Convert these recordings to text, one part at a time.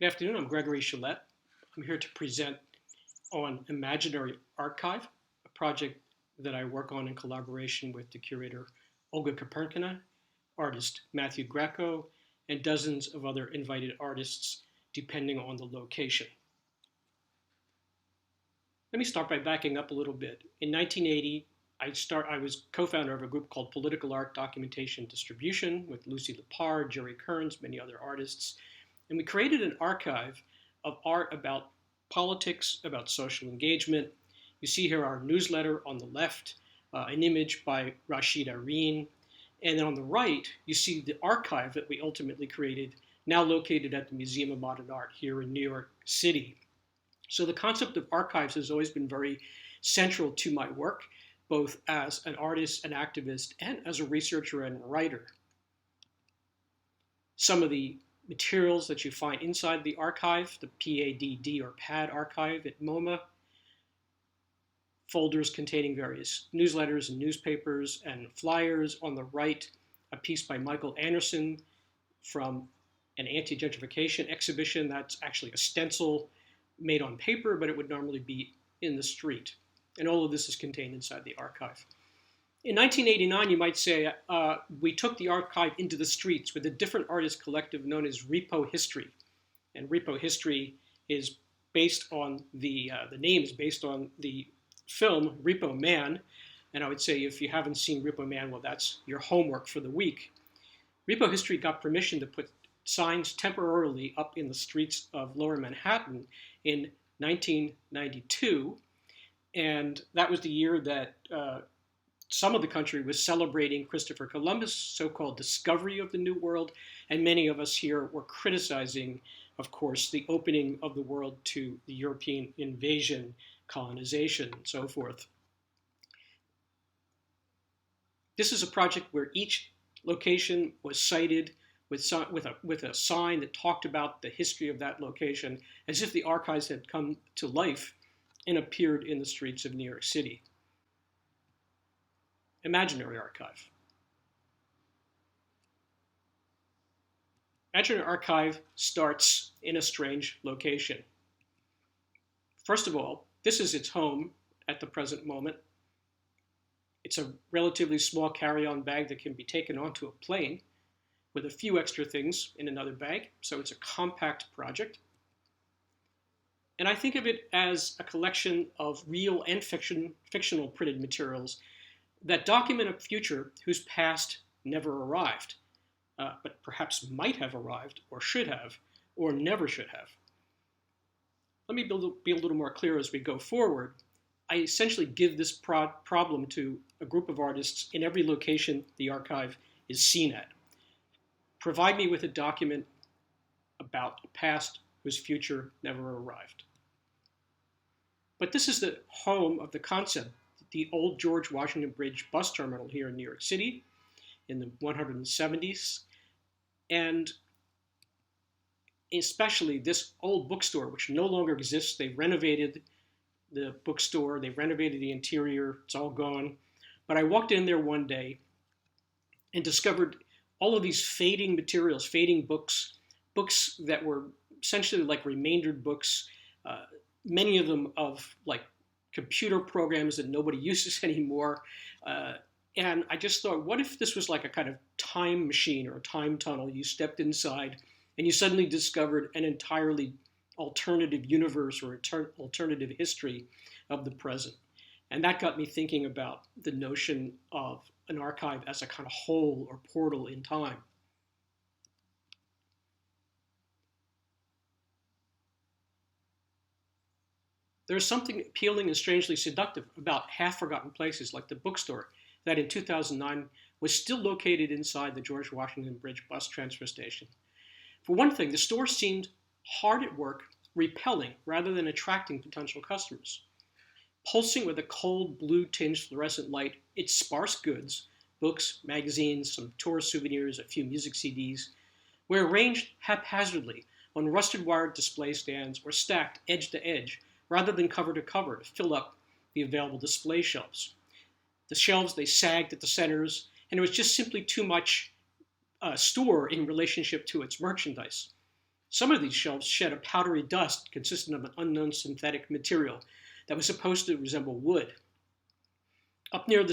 Good afternoon, I'm Gregory Chalette. I'm here to present on Imaginary Archive, a project that I work on in collaboration with the curator Olga Koperkina, artist Matthew Greco, and dozens of other invited artists depending on the location. Let me start by backing up a little bit. In 1980, I was co-founder of a group called Political Art Documentation Distribution with Lucy Lepard, Jerry Kearns, many other artists. And we created an archive of art about politics, about social engagement. You see here our newsletter on the left, an image by Rashid Areen. And then on the right, you see the archive that we ultimately created, now located at the Museum of Modern Art here in New York City. So the concept of archives has always been very central to my work, both as an artist, an activist, and as a researcher and writer. Some of the materials that you find inside the archive, the PADD or PAD archive at MoMA, folders containing various newsletters and newspapers and flyers. On the right, a piece by Michael Anderson from an anti-gentrification exhibition. That's actually a stencil made on paper, but it would normally be in the street. And all of this is contained inside the archive. In 1989, you might say, we took the archive into the streets with a different artist collective known as Repo History. And Repo History is based on the name is based on the film Repo Man. And I would say if you haven't seen Repo Man, well, that's your homework for the week. Repo History got permission to put signs temporarily up in the streets of Lower Manhattan in 1992. And that was the year that some of the country was celebrating Christopher Columbus' so-called discovery of the New World, and many of us here were criticizing, of course, the opening of the world to the European invasion, colonization, and so forth. This is a project where each location was cited with a sign that talked about the history of that location, as if the archives had come to life and appeared in the streets of New York City. Imaginary Archive. Imaginary Archive starts in a strange location. First of all, this is its home at the present moment. It's a relatively small carry-on bag that can be taken onto a plane with a few extra things in another bag, so it's a compact project. And I think of it as a collection of real and fictional printed materials that document a future whose past never arrived, but perhaps might have arrived, or should have, or never should have. Let me be a little more clear as we go forward. I essentially give this problem to a group of artists in every location the archive is seen at. Provide me with a document about a past whose future never arrived. But this is the home of the concept, the old George Washington Bridge bus terminal here in New York City in the 170s. And especially this old bookstore, which no longer exists. They renovated the bookstore, they renovated the interior, it's all gone. But I walked in there one day and discovered all of these fading materials, fading books, books that were essentially like remaindered books, many of them of like computer programs that nobody uses anymore. And I just thought, what if this was like a kind of time machine or a time tunnel? You stepped inside and you suddenly discovered an entirely alternative universe or alternative history of the present. And that got me thinking about the notion of an archive as a kind of hole or portal in time. There's something appealing and strangely seductive about half-forgotten places like the bookstore that in 2009 was still located inside the George Washington Bridge bus transfer station. For one thing, the store seemed hard at work, repelling rather than attracting potential customers. Pulsing with a cold blue-tinged fluorescent light, its sparse goods, books, magazines, some tour souvenirs, a few music CDs, were arranged haphazardly on rusted wire display stands or stacked edge to edge rather than cover to cover to fill up the available display shelves. The shelves, they sagged at the centers, and it was just simply too much store in relationship to its merchandise. Some of these shelves shed a powdery dust consistent of an unknown synthetic material that was supposed to resemble wood. Up near the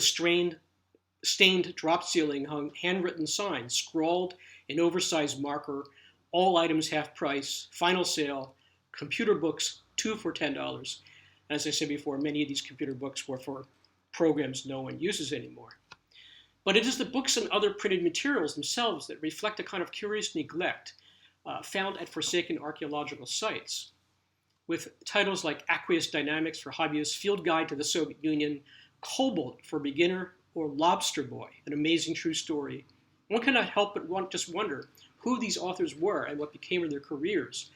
stained drop ceiling hung handwritten signs scrawled in oversized marker, all items half price, final sale, computer books 2 for $10. As I said before, many of these computer books were for programs no one uses anymore. But it is the books and other printed materials themselves that reflect a kind of curious neglect found at forsaken archaeological sites, with titles like Aqueous Dynamics for Hobbyists, Field Guide to the Soviet Union, Cobalt for Beginner, or Lobster Boy, an amazing true story. One cannot help but just wonder who these authors were and what became of their careers,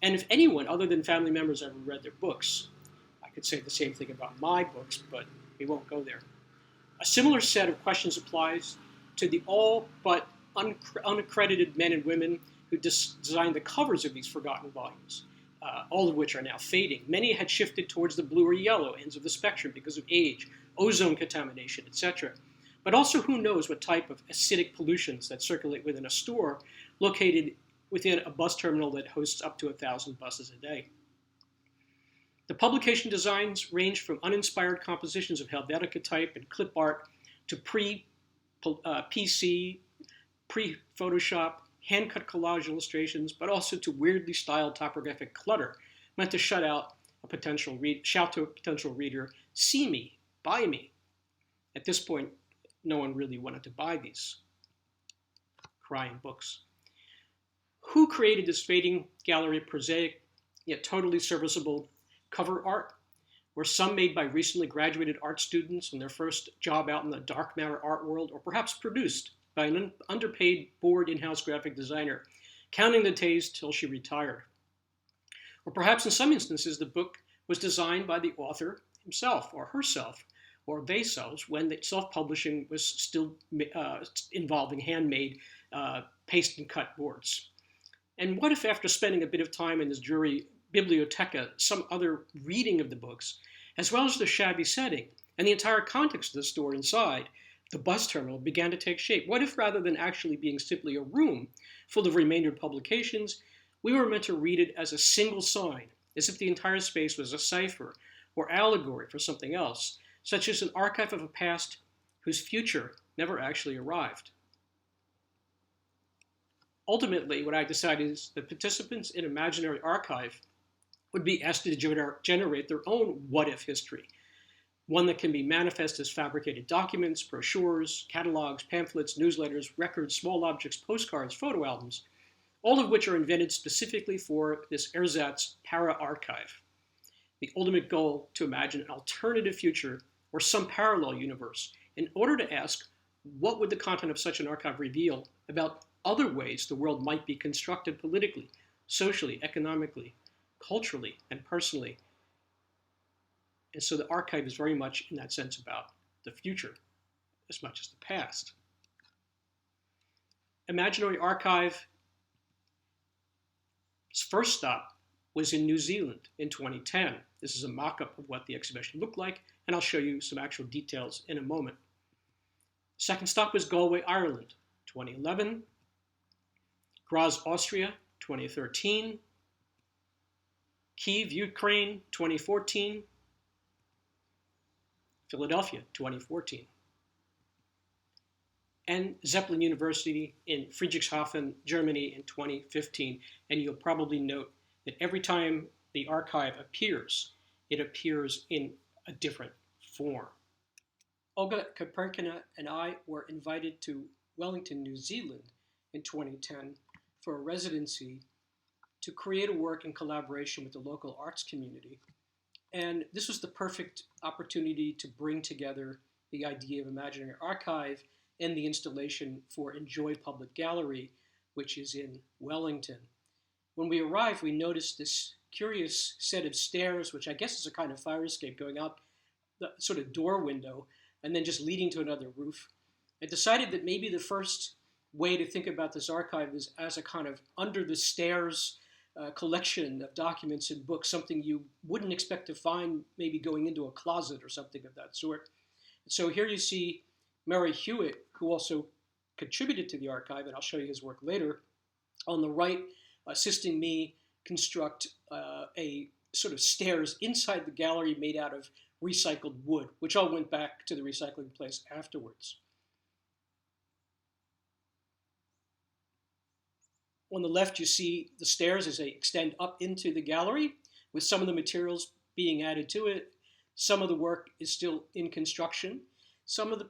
and if anyone other than family members ever read their books. I could say the same thing about my books, but we won't go there. A similar set of questions applies to the all but unaccredited men and women who designed the covers of these forgotten volumes, all of which are now fading. Many had shifted towards the blue or yellow ends of the spectrum because of age, ozone contamination, etc. But also who knows what type of acidic pollutions that circulate within a store located within a bus terminal that hosts up to 1,000 buses a day. The publication designs range from uninspired compositions of Helvetica type and clip art to pre-PC, pre-Photoshop, hand-cut collage illustrations, but also to weirdly styled topographic clutter meant to shout to a potential reader, see me, buy me. At this point, no one really wanted to buy these crying books. Who created this fading gallery of prosaic, yet totally serviceable cover art? Were some made by recently graduated art students in their first job out in the dark matter art world, or perhaps produced by an underpaid, bored in-house graphic designer, counting the days till she retired? Or perhaps in some instances, the book was designed by the author himself or herself, or theyselves, when the self-publishing was still involving handmade paste and cut boards. And what if after spending a bit of time in this jury biblioteca, some other reading of the books, as well as the shabby setting and the entire context of the store inside, the bus terminal, began to take shape? What if rather than actually being simply a room full of remaindered publications, we were meant to read it as a single sign, as if the entire space was a cipher or allegory for something else, such as an archive of a past whose future never actually arrived? Ultimately, what I decided is that participants in Imaginary Archive would be asked to generate their own what-if history, one that can be manifest as fabricated documents, brochures, catalogs, pamphlets, newsletters, records, small objects, postcards, photo albums, all of which are invented specifically for this ersatz para-archive. The ultimate goal: to imagine an alternative future or some parallel universe in order to ask, what would the content of such an archive reveal about other ways the world might be constructed politically, socially, economically, culturally, and personally? And so the archive is very much, in that sense, about the future as much as the past. Imaginary Archive's first stop was in New Zealand in 2010. This is a mock-up of what the exhibition looked like, and I'll show you some actual details in a moment. Second stop was Galway, Ireland, 2011. Graz, Austria, 2013. Kyiv, Ukraine, 2014. Philadelphia, 2014. And Zeppelin University in Friedrichshafen, Germany in 2015. And you'll probably note that every time the archive appears, it appears in a different form. Olga Koperkina and I were invited to Wellington, New Zealand in 2010 for a residency to create a work in collaboration with the local arts community. And this was the perfect opportunity to bring together the idea of Imaginary Archive and the installation for Enjoy Public Gallery, which is in Wellington. When we arrived, we noticed this curious set of stairs, which I guess is a kind of fire escape going out the sort of door window and then just leading to another roof. I decided that maybe the first way to think about this archive is as a kind of under the stairs collection of documents and books, something you wouldn't expect to find maybe going into a closet or something of that sort. So here you see Murray Hewitt, who also contributed to the archive, and I'll show you his work later. On the right, assisting me construct a sort of stairs inside the gallery made out of recycled wood, which all went back to the recycling place afterwards. On the left, you see the stairs as they extend up into the gallery, with some of the materials being added to it. Some of the work is still in construction. Some of the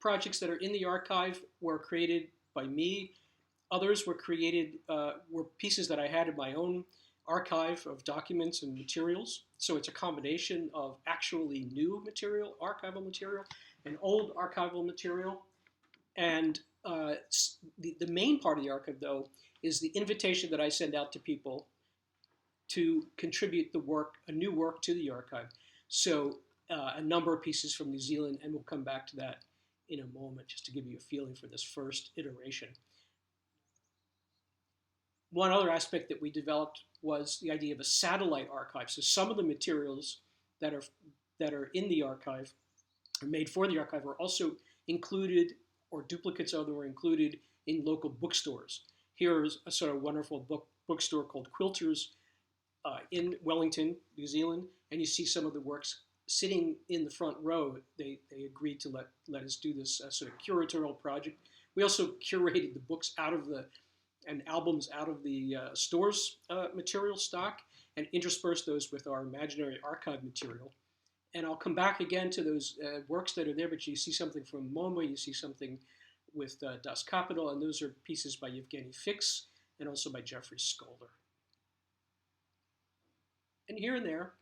projects that are in the archive were created by me. Others were created, were pieces that I had in my own archive of documents and materials. So it's a combination of actually new material, archival material, and old archival material. And the main part of the archive, though, is the invitation that I send out to people to contribute the work, a new work to the archive. So a number of pieces from New Zealand, and we'll come back to that in a moment, just to give you a feeling for this first iteration. One other aspect that we developed was the idea of a satellite archive. So some of the materials that are in the archive, or made for the archive, are also included, or duplicates of them were included in local bookstores. Here is a sort of wonderful bookstore called Quilters in Wellington, New Zealand, and you see some of the works sitting in the front row. They agreed to let us do this sort of curatorial project. We also curated the books out of the, and albums out of the store's material stock, and interspersed those with our Imaginary Archive material. And I'll come back again to those works that are there, but you see something from MoMA, you see something with Das Kapital, and those are pieces by Yevgeny Fix and also by Jeffrey Skolder. And here and there,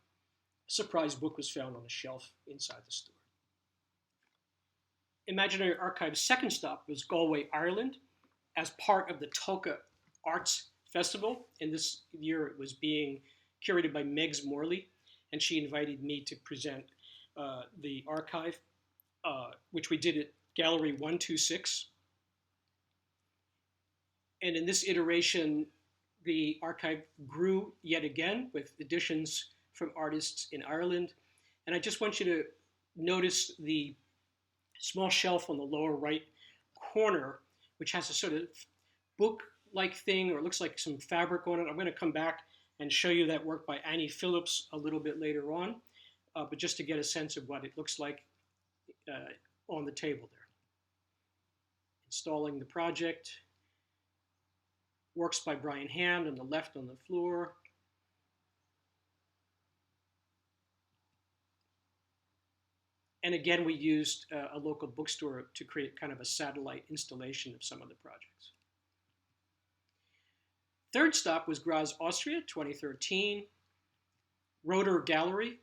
a surprise book was found on a shelf inside the store. Imaginary Archive's second stop was Galway, Ireland, as part of the Tulka Arts Festival. And this year it was being curated by Megs Morley, and she invited me to present the archive, which we did at Gallery 126. And in this iteration, the archive grew yet again with additions from artists in Ireland. And I just want you to notice the small shelf on the lower right corner, which has a sort of book-like thing, or it looks like some fabric on it. I'm going to come back and show you that work by Annie Phillips a little bit later on, but just to get a sense of what it looks like on the table there. Installing the project. Works by Brian Hand on the left on the floor. And again, we used a local bookstore to create kind of a satellite installation of some of the projects. Third stop was Graz, Austria, 2013. Rotor Gallery.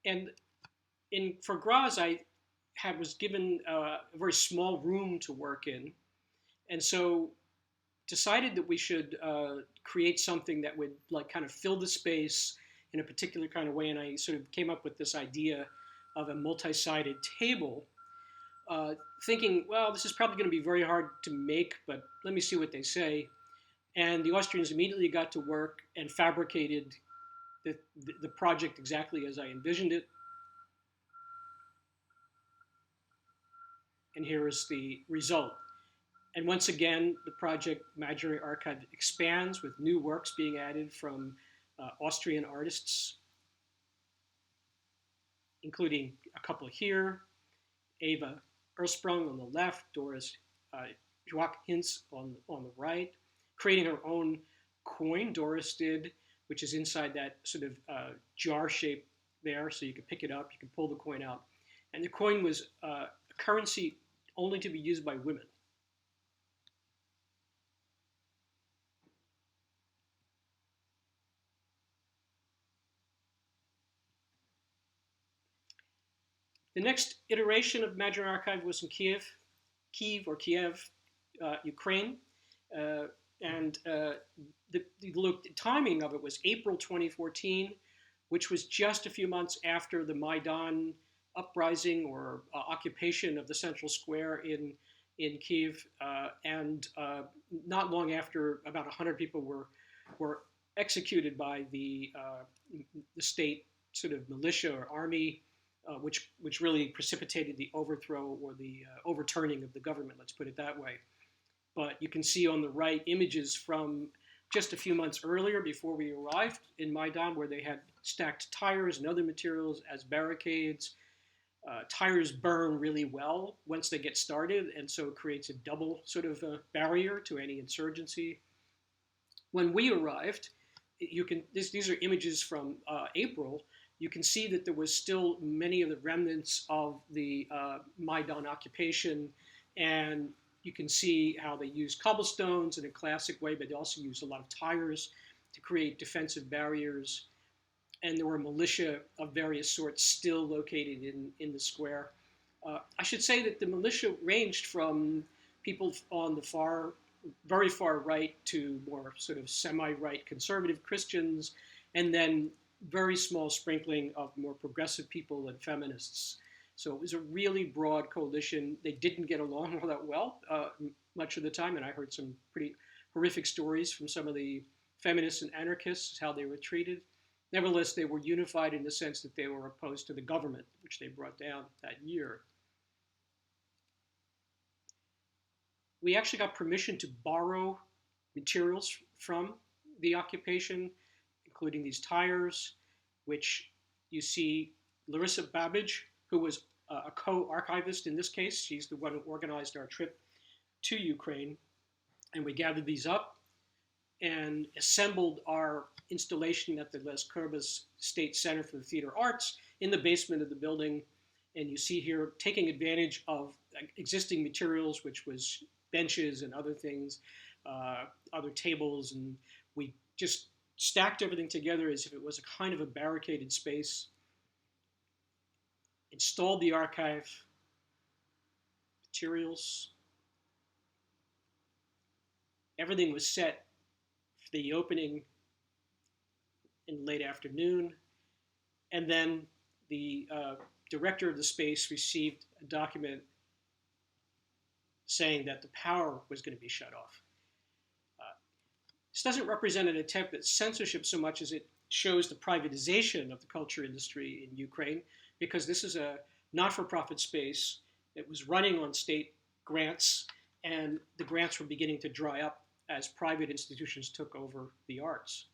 And for Graz, I was given a very small room to work in. And so decided that we should create something that would like kind of fill the space in a particular kind of way. And I sort of came up with this idea of a multi-sided table, thinking, well, this is probably going to be very hard to make, but let me see what they say. And the Austrians immediately got to work and fabricated the project exactly as I envisioned it. And here is the result. And once again, the project Imaginary Archive expands with new works being added from Austrian artists, including a couple here, Eva Ersprung on the left, Doris Joachins on the right, creating her own coin, Doris did, which is inside that sort of jar shape there, so you can pick it up, you can pull the coin out. And the coin was a currency only to be used by women. The next iteration of Imaginary Archive was in Kiev, Ukraine. The timing of it was April 2014, which was just a few months after the Maidan uprising or occupation of the central square in Kiev, and not long after about 100 people were executed by the state sort of militia or army, which really precipitated the overthrow or the overturning of the government, let's put it that way. But you can see on the right images from just a few months earlier before we arrived in Maidan, where they had stacked tires and other materials as barricades. Tires burn really well once they get started, and so it creates a double sort of barrier to any insurgency. When we arrived, these are images from April. You can see that there was still many of the remnants of the Maidan occupation, and you can see how they used cobblestones in a classic way, but they also used a lot of tires to create defensive barriers. And there were militia of various sorts still located in the square. I should say that the militia ranged from people on the very far right to more sort of semi-right conservative Christians, and then very small sprinkling of more progressive people and feminists. So it was a really broad coalition. They didn't get along all that well much of the time, and I heard some pretty horrific stories from some of the feminists and anarchists, how they were treated. Nevertheless, they were unified in the sense that they were opposed to the government, which they brought down that year. We actually got permission to borrow materials from the occupation, including these tires, which you see Larissa Babbage, who was a co-archivist in this case. She's the one who organized our trip to Ukraine. And we gathered these up and assembled our installation at the Les Courbes State Center for the Theater Arts in the basement of the building. And you see here, taking advantage of existing materials, which was benches and other things, other tables, and we just stacked everything together as if it was a kind of a barricaded space, installed the archive materials. Everything was set for the opening in late afternoon, and then the director of the space received a document saying that the power was going to be shut off. This doesn't represent an attempt at censorship so much as it shows the privatization of the culture industry in Ukraine, because this is a not-for-profit space that was running on state grants, and the grants were beginning to dry up as private institutions took over the arts.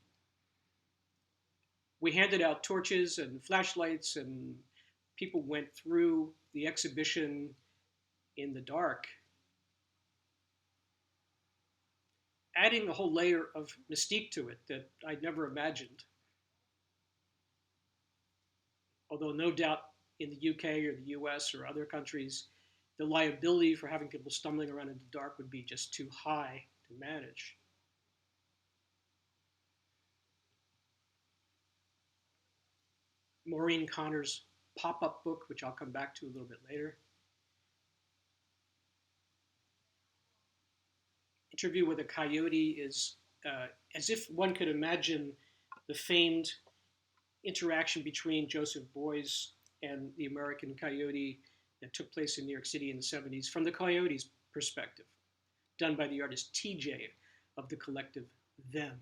We handed out torches and flashlights, and people went through the exhibition in the dark, adding a whole layer of mystique to it that I'd never imagined. Although no doubt in the UK or the US or other countries, the liability for having people stumbling around in the dark would be just too high to manage. Maureen Connor's pop-up book, which I'll come back to a little bit later. Interview with a Coyote is as if one could imagine the famed interaction between Joseph Beuys and the American Coyote that took place in New York City in the 70s from the Coyote's perspective, done by the artist TJ of the collective Them.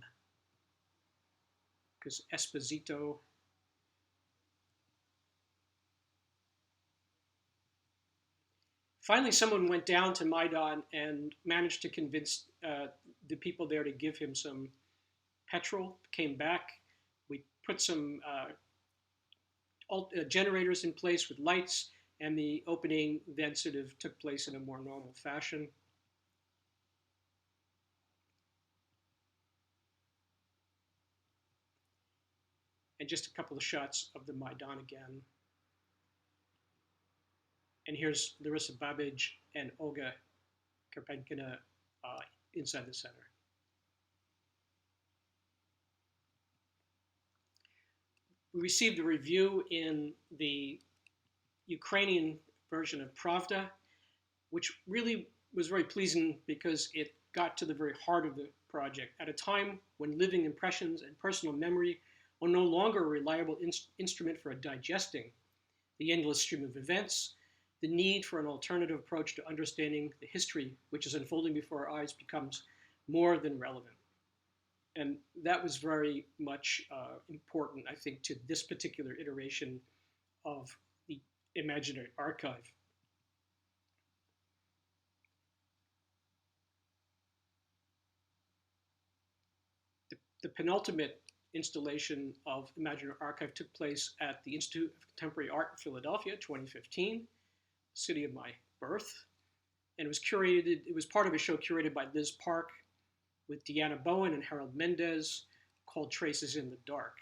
Because Esposito finally, someone went down to Maidan and managed to convince the people there to give him some petrol, came back. We put some generators in place with lights, and the opening then sort of took place in a more normal fashion. And just a couple of shots of the Maidan again. And here's Larissa Babbage and Olga Karpenkina inside the center. We received a review in the Ukrainian version of Pravda, which really was very pleasing because it got to the very heart of the project at a time when living impressions and personal memory were no longer a reliable instrument for digesting the endless stream of events. The need for an alternative approach to understanding the history which is unfolding before our eyes becomes more than relevant. And that was very much important, I think, to this particular iteration of the Imaginary Archive. The penultimate installation of Imaginary Archive took place at the Institute of Contemporary Art in Philadelphia, 2015, city of my birth. And it was part of a show curated by Liz Park with Deanna Bowen and Harold Mendez called Traces in the Dark.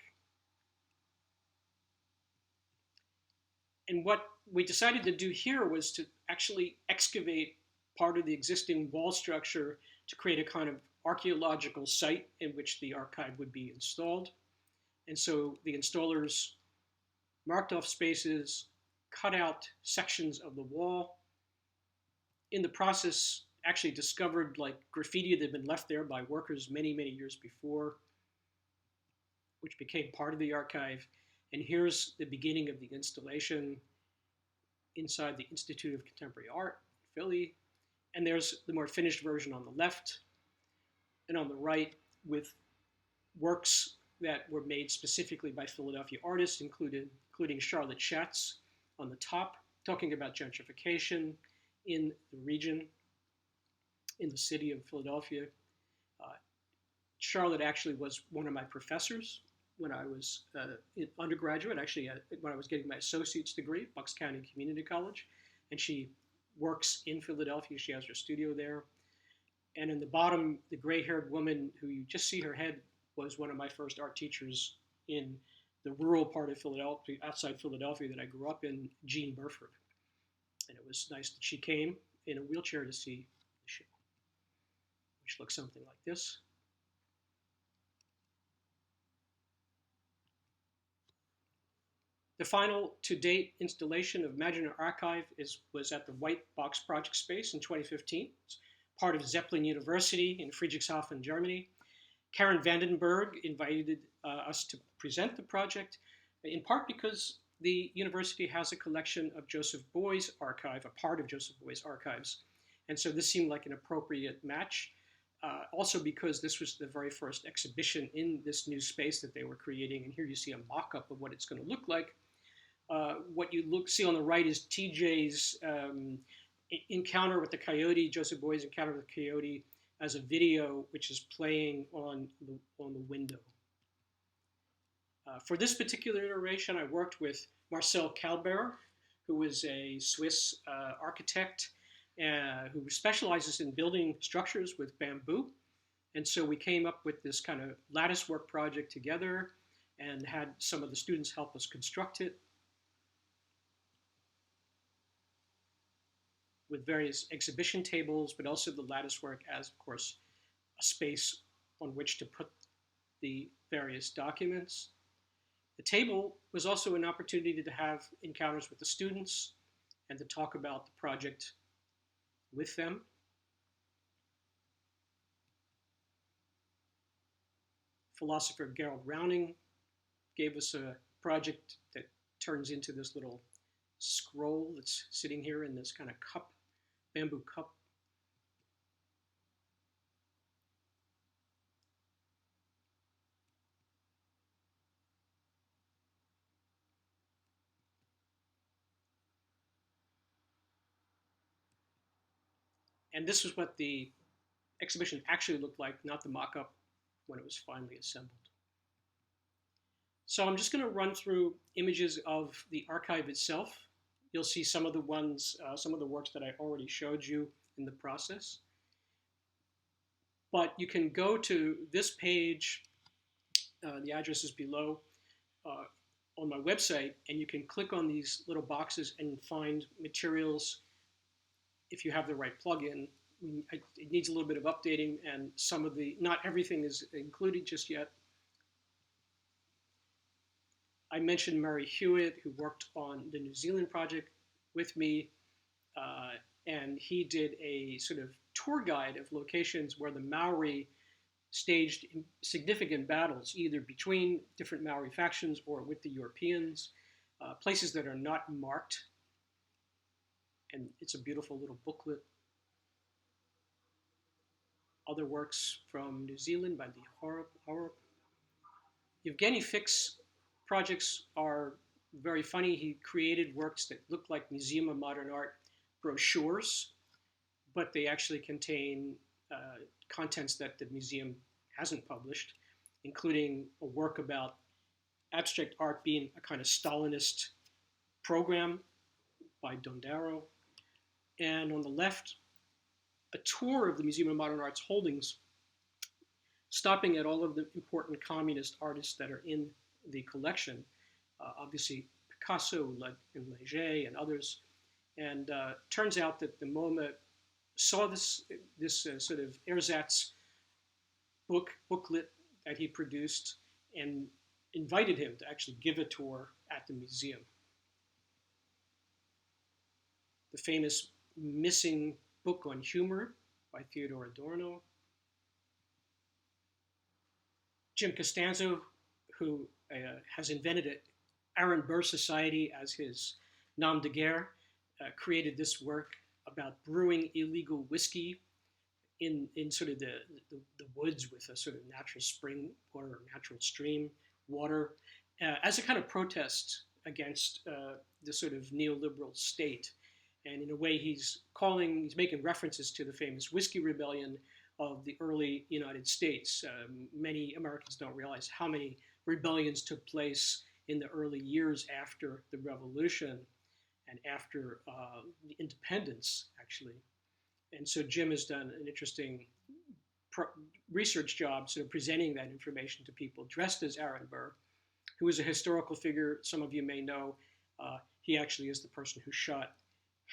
And what we decided to do here was to actually excavate part of the existing wall structure to create a kind of archaeological site in which the archive would be installed. And so the installers marked off spaces, cut out sections of the wall. In the process, actually discovered like graffiti that had been left there by workers many, many years before, which became part of the archive. And here's the beginning of the installation inside the Institute of Contemporary Art in Philly. And there's the more finished version on the left, and on the right with works that were made specifically by Philadelphia artists, including Charlotte Schatz on the top, talking about gentrification in the region, in the city of Philadelphia. Charlotte actually was one of my professors when I was in undergraduate, actually when I was getting my associate's degree at Bucks County Community College. And she works in Philadelphia. She has her studio there. And in the bottom, the gray-haired woman who you just see her head was one of my first art teachers in the rural part of Philadelphia, outside Philadelphia that I grew up in, Jean Burford. And it was nice that she came in a wheelchair to see the show, which looks something like this. The final to-date installation of Imaginary Archive was at the White Box Project Space in 2015. It's part of Zeppelin University in Friedrichshafen, Germany. Karen Vandenberg invited us to present the project, in part because the university has a collection of Joseph Beuys' archive, a part of Joseph Beuys' archives. And so this seemed like an appropriate match. Also because this was the very first exhibition in this new space that they were creating. And here you see a mock-up of what it's going to look like. What you see on the right is TJ's encounter with the coyote, Joseph Beuys' encounter with the coyote, as a video which is playing on the window. For this particular iteration, I worked with Marcel Kalber, who is a Swiss architect who specializes in building structures with bamboo. And so we came up with this kind of lattice work project together and had some of the students help us construct it, with various exhibition tables, but also the lattice work as, of course, a space on which to put the various documents. The table was also an opportunity to have encounters with the students and to talk about the project with them. Philosopher Gerald Rowning gave us a project that turns into this little scroll that's sitting here in this kind of cup, bamboo cup. And this is what the exhibition actually looked like, not the mock-up when it was finally assembled. So I'm just going to run through images of the archive itself. You'll see some of the works that I already showed you in the process. But you can go to this page, the address is below, on my website, and you can click on these little boxes and find materials if you have the right plugin. It needs a little bit of updating, and not everything is included just yet. I mentioned Murray Hewitt, who worked on the New Zealand project with me, and he did a sort of tour guide of locations where the Maori staged significant battles, either between different Maori factions or with the Europeans, places that are not marked. And it's a beautiful little booklet. Other works from New Zealand by Lee Horup. Evgeny Fick's projects are very funny. He created works that look like Museum of Modern Art brochures, but they actually contain contents that the museum hasn't published. including a work about abstract art being a kind of Stalinist program by Dondaro. And on the left, a tour of the Museum of Modern Art's holdings, stopping at all of the important communist artists that are in the collection, obviously Picasso and Leger and others. And turns out that the MoMA saw this sort of ersatz booklet that he produced and invited him to actually give a tour at the museum. The famous Missing Book on Humor by Theodore Adorno. Jim Costanzo, who has invented an Aaron Burr Society as his nom de guerre, created this work about brewing illegal whiskey in sort of the woods with a sort of natural spring water or natural stream water as a kind of protest against the sort of neoliberal state. And in a way, he's making references to the famous Whiskey Rebellion of the early United States. Many Americans don't realize how many rebellions took place in the early years after the Revolution and after the independence, actually. And so Jim has done an interesting research job sort of presenting that information to people dressed as Aaron Burr, who is a historical figure some of you may know. He actually is the person who shot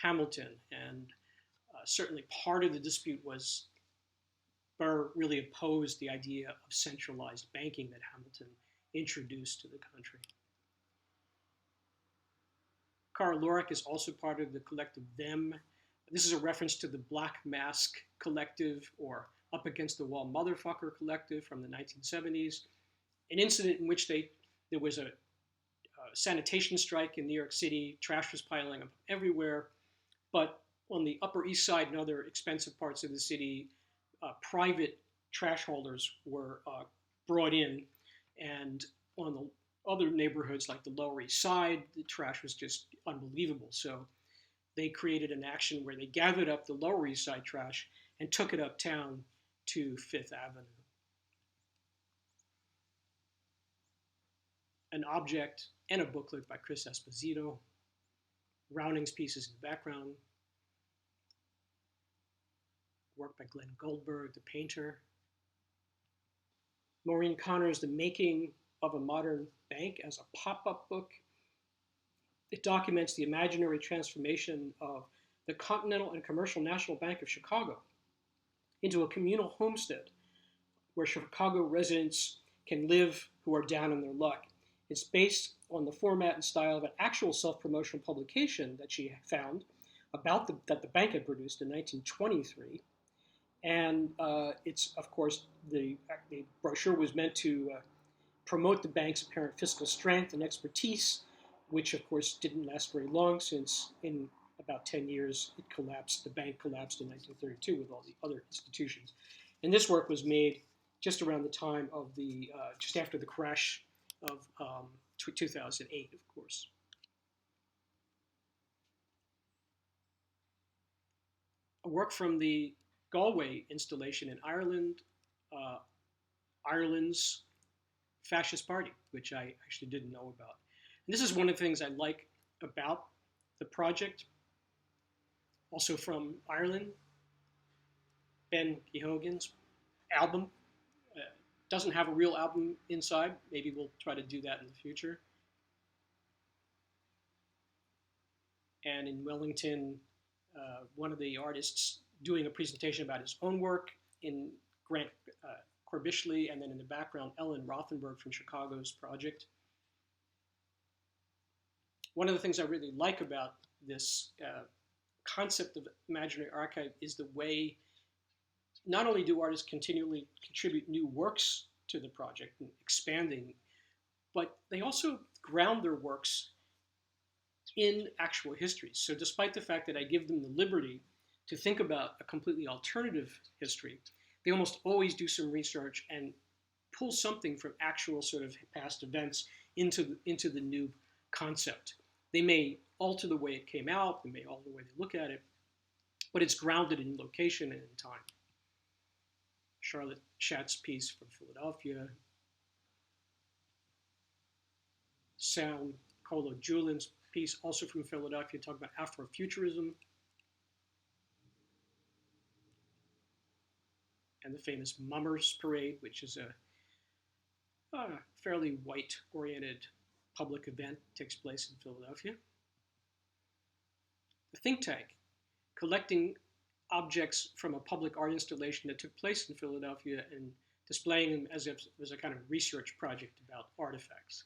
Hamilton, and certainly part of the dispute was Burr really opposed the idea of centralized banking that Hamilton introduced to the country. KARL LORAC is also part of the collective Them. This is a reference to the Black Mask Collective or Up Against the Wall Motherfucker Collective from the 1970s, an incident in which there was a sanitation strike in New York City. Trash was piling up everywhere. But on the Upper East Side and other expensive parts of the city, private trash holders were brought in. And on the other neighborhoods like the Lower East Side, the trash was just unbelievable. So they created an action where they gathered up the Lower East Side trash and took it uptown to Fifth Avenue. An object and a booklet by Chris Esposito. Rounding's pieces in the background. Work by Glenn Goldberg, the painter. Maureen Connor's The Making of a Modern Bank as a pop-up book. It documents the imaginary transformation of the Continental and Commercial National Bank of Chicago into a communal homestead where Chicago residents can live who are down on their luck. It's based on the format and style of an actual self-promotional publication that she found about that the bank had produced in 1923. And it's, of course, the brochure was meant to promote the bank's apparent fiscal strength and expertise, which, of course, didn't last very long since in about 10 years it collapsed. The bank collapsed in 1932 with all the other institutions. And this work was made just around the time of just after the crash of 2008, of course. A work from the Galway installation in Ireland, Ireland's Fascist Party, which I actually didn't know about. And this is one of the things I like about the project. Also from Ireland, Ben Kehogan's album. Doesn't have a real album inside. Maybe we'll try to do that in the future. And in Wellington, one of the artists doing a presentation about his own work in Grant Corbishley, and then in the background, Ellen Rothenberg from Chicago's project. One of the things I really like about this concept of Imaginary Archive is the way not only do artists continually contribute new works to the project and expanding, but they also ground their works in actual histories. So despite the fact that I give them the liberty to think about a completely alternative history, they almost always do some research and pull something from actual sort of past events into the new concept. They may alter the way it came out, they may alter the way they look at it, but it's grounded in location and in time. Charlotte Schatz's piece from Philadelphia, Sound Colo Julin's piece, also from Philadelphia, talking about Afrofuturism, and the famous Mummers Parade, which is a fairly white-oriented public event that takes place in Philadelphia. The think tank, collecting objects from a public art installation that took place in Philadelphia and displaying them as if it was a kind of research project about artifacts.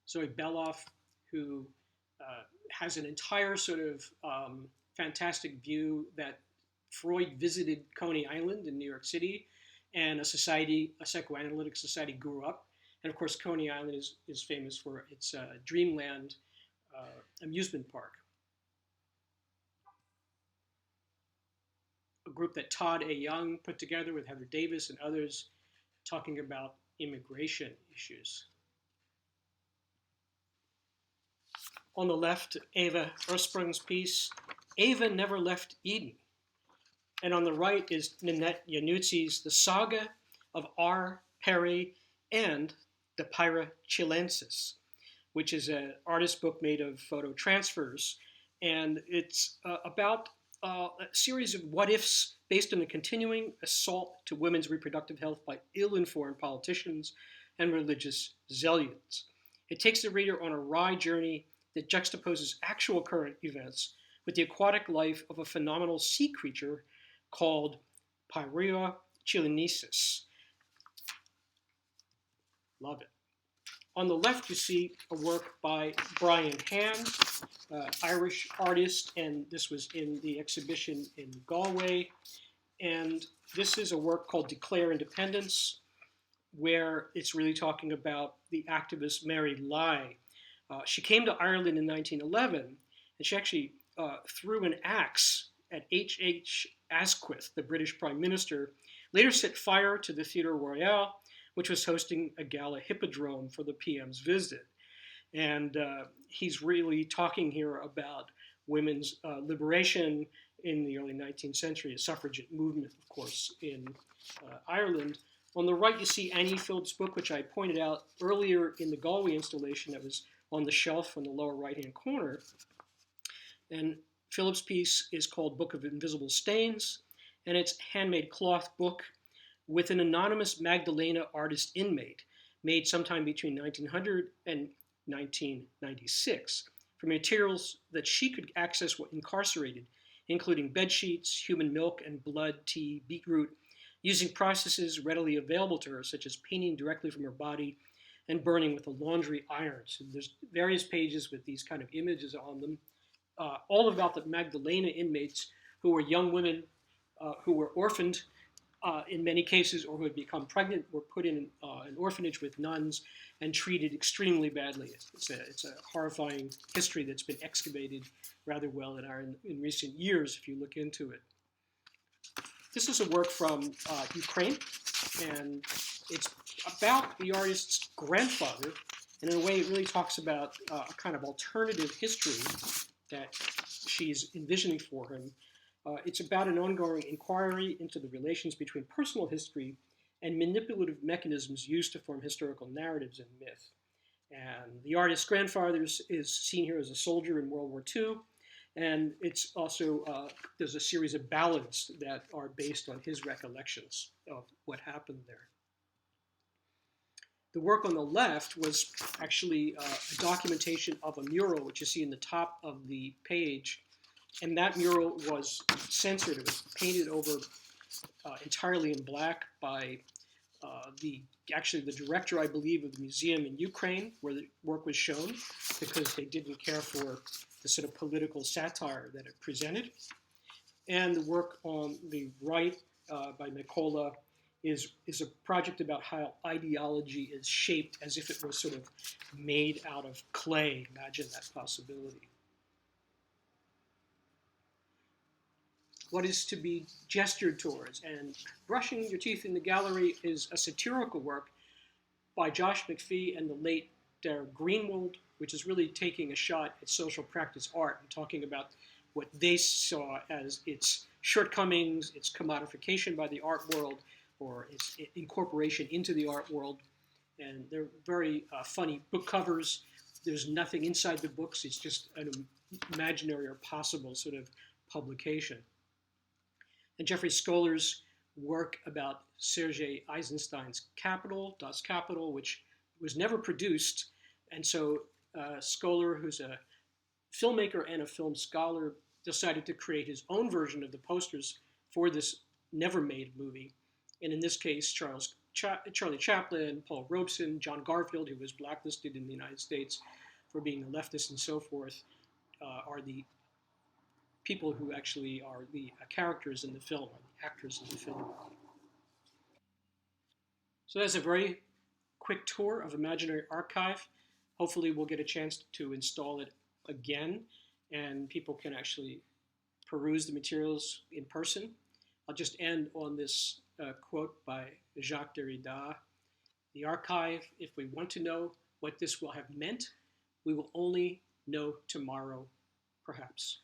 Zoe Beloff, who has an entire sort of fantastic view that Freud visited Coney Island in New York City, and a psychoanalytic society grew up. And of course, Coney Island is famous for its Dreamland amusement park. A group that Todd A. Young put together with Heather Davis and others, talking about immigration issues. On the left, Eva Ersprung's piece, Eva Never Left Eden. And on the right is Nanette Iannuzzi's The Saga of R. Perry and the Pyra Chilensis, which is an artist book made of photo transfers. And it's about a series of what-ifs based on the continuing assault to women's reproductive health by ill-informed politicians and religious zealots. It takes the reader on a wry journey that juxtaposes actual current events with the aquatic life of a phenomenal sea creature called Pyra chilensis. Love it. On the left, you see a work by Brian Hand, Irish artist, and this was in the exhibition in Galway. And this is a work called Declare Independence, where it's really talking about the activist Mary Lai. She came to Ireland in 1911, and she actually threw an axe at H.H. Asquith, the British Prime Minister, later set fire to the Theatre Royal, which was hosting a gala hippodrome for the PM's visit. And he's really talking here about women's liberation in the early 19th century, a suffragette movement, of course, in Ireland. On the right, you see Annie Phillips' book, which I pointed out earlier in the Galway installation that was on the shelf on the lower right-hand corner. And Phillips' piece is called Book of Invisible Stains, and it's a handmade cloth book with an anonymous Magdalena artist inmate made sometime between 1900 and 1996 from materials that she could access when incarcerated, including bed sheets, human milk and blood, tea, beetroot, using processes readily available to her, such as painting directly from her body and burning with a laundry iron. So there's various pages with these kind of images on them, all about the Magdalena inmates who were young women who were orphaned in many cases, or who had become pregnant, were put in an orphanage with nuns and treated extremely badly. It's a horrifying history that's been excavated rather well in recent years, if you look into it. This is a work from Ukraine, and it's about the artist's grandfather, and in a way it really talks about a kind of alternative history that she's envisioning for him. It's about an ongoing inquiry into the relations between personal history and manipulative mechanisms used to form historical narratives and myth. And the artist's grandfather is seen here as a soldier in World War II, and it's also, there's a series of ballads that are based on his recollections of what happened there. The work on the left was actually a documentation of a mural, which you see in the top of the page. And that mural was censored. It was painted over entirely in black by actually the director, I believe, of the museum in Ukraine, where the work was shown, because they didn't care for the sort of political satire that it presented. And the work on the right by Mykola is a project about how ideology is shaped as if it was sort of made out of clay. Imagine that possibility. What is to be gestured towards? And Brushing Your Teeth in the Gallery is a satirical work by Josh McPhee and the late Dara Greenwald, which is really taking a shot at social practice art and talking about what they saw as its shortcomings, its commodification by the art world, or its incorporation into the art world. And they're very funny book covers. There's nothing inside the books. It's just an imaginary or possible sort of publication. And Jeffrey Scholar's work about Sergei Eisenstein's Capital, Das Kapital, which was never produced. And so Scholar, who's a filmmaker and a film scholar, decided to create his own version of the posters for this never-made movie. And in this case, Charlie Chaplin, Paul Robeson, John Garfield, who was blacklisted in the United States for being a leftist and so forth, are the people who actually are the characters in the film, or the actors in the film. So that's a very quick tour of Imaginary Archive. Hopefully we'll get a chance to install it again, and people can actually peruse the materials in person. I'll just end on this quote by Jacques Derrida. The archive, if we want to know what this will have meant, we will only know tomorrow, perhaps.